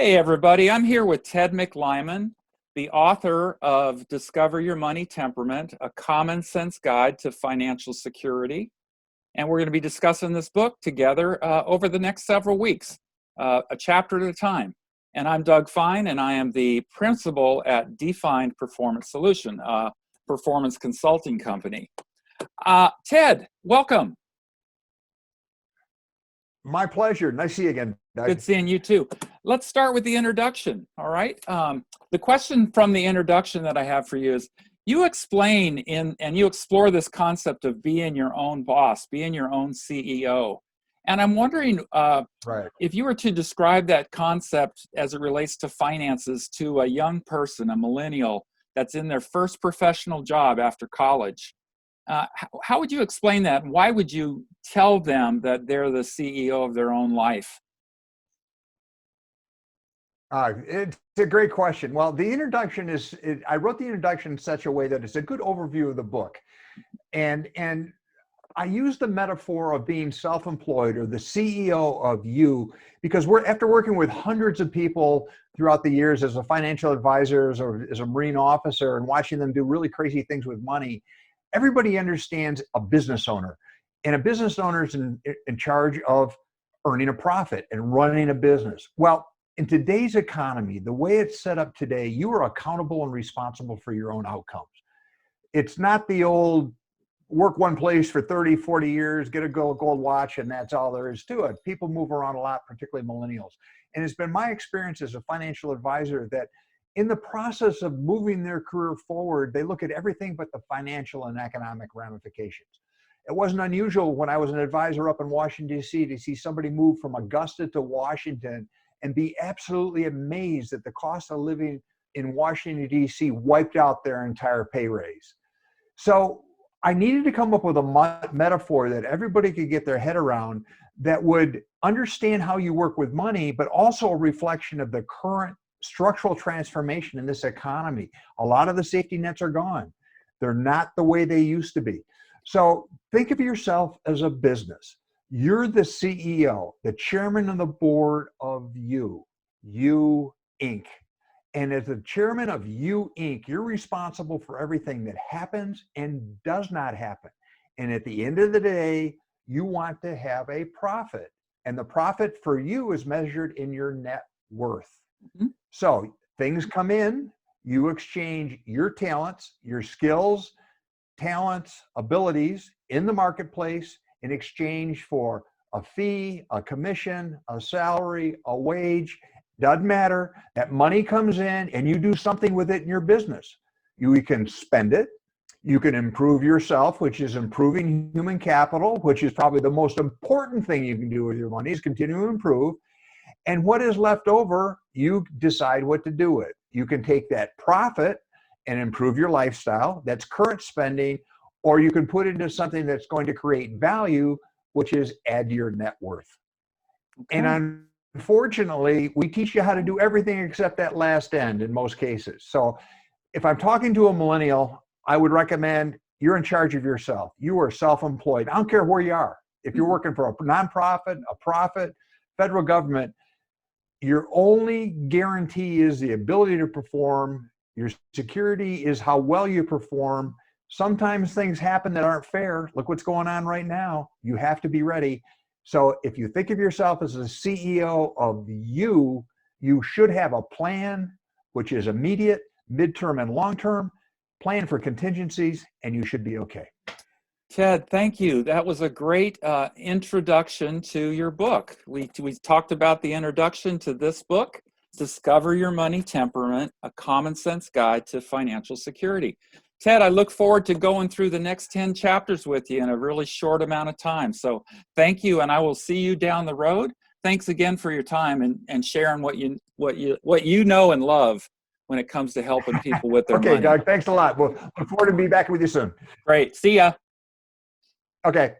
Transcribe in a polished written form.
Hey everybody, I'm here with Ted McLyman, the author of Discover Your Money Temperament, a Common Sense Guide to Financial Security. And we're going to be discussing this book together over the next several weeks, a chapter at a time. And I'm Doug Fine, and I am the principal at Defined Performance Solution, a performance consulting company. Ted, welcome. My pleasure. Nice to see you again, Doug. Good seeing you too. Let's start with the introduction, all right? The question from the introduction that I have for you is, you explain and you explore this concept of being your own boss, being your own CEO. And I'm wondering if you were to describe that concept as it relates to finances to a young person, a millennial that's in their first professional job after college, how would you explain that? Why would you tell them that they're the CEO of their own life? It's a great question. Well, the introduction is, I wrote the introduction in such a way that it's a good overview of the book. And I use the metaphor of being self-employed or the CEO of you, because after working with hundreds of people throughout the years as a financial advisor or as a Marine officer and watching them do really crazy things with money, everybody understands a business owner. And a business owner is in charge of earning a profit and running a business. Well, in today's economy, the way it's set up today, you are accountable and responsible for your own outcomes. It's not the old work one place for 30, 40 years, get a gold watch, and that's all there is to it. People move around a lot, particularly millennials. And it's been my experience as a financial advisor that in the process of moving their career forward, they look at everything but the financial and economic ramifications. It wasn't unusual when I was an advisor up in Washington, D.C. to see somebody move from Augusta to Washington and be absolutely amazed that the cost of living in Washington, D.C. wiped out their entire pay raise. So I needed to come up with a metaphor that everybody could get their head around that would understand how you work with money, but also a reflection of the current structural transformation in this economy. A lot of the safety nets are gone. They're not the way they used to be. So think of yourself as a business. You're the CEO, the chairman of the board of You Inc. And as the chairman of You Inc., you're responsible for everything that happens and does not happen. And at the end of the day, you want to have a profit. And the profit for you is measured in your net worth. Mm-hmm. So things come in, you exchange your talents, your skills, talents, abilities in the marketplace in exchange for a fee, a commission, a salary, a wage. Doesn't matter. That money comes in and you do something with it in your business. You can spend it. You can improve yourself, which is improving human capital, which is probably the most important thing you can do with your money is continue to improve. And what is left over, you decide what to do with. You can take that profit and improve your lifestyle. That's current spending. Or you can put it into something that's going to create value, which is add to your net worth. Okay. And unfortunately, we teach you how to do everything except that last end in most cases. So if I'm talking to a millennial, I would recommend you're in charge of yourself. You are self-employed. I don't care where you are. If you're working for a nonprofit, a profit, federal government, your only guarantee is the ability to perform. Your security is how well you perform. Sometimes things happen that aren't fair. Look what's going on right now. You have to be ready. So if you think of yourself as a CEO of you, you should have a plan, which is immediate, midterm, and long-term, plan for contingencies, and you should be okay. Ted, thank you. That was a great introduction to your book. We talked about the introduction to this book, Discover Your Money Temperament, a Common Sense Guide to Financial Security. Ted, I look forward to going through the next 10 chapters with you in a really short amount of time. So thank you, and I will see you down the road. Thanks again for your time and sharing what you know and love when it comes to helping people with their money. Okay, Doug, thanks a lot. We'll look forward to be back with you soon. Great. See ya. Okay.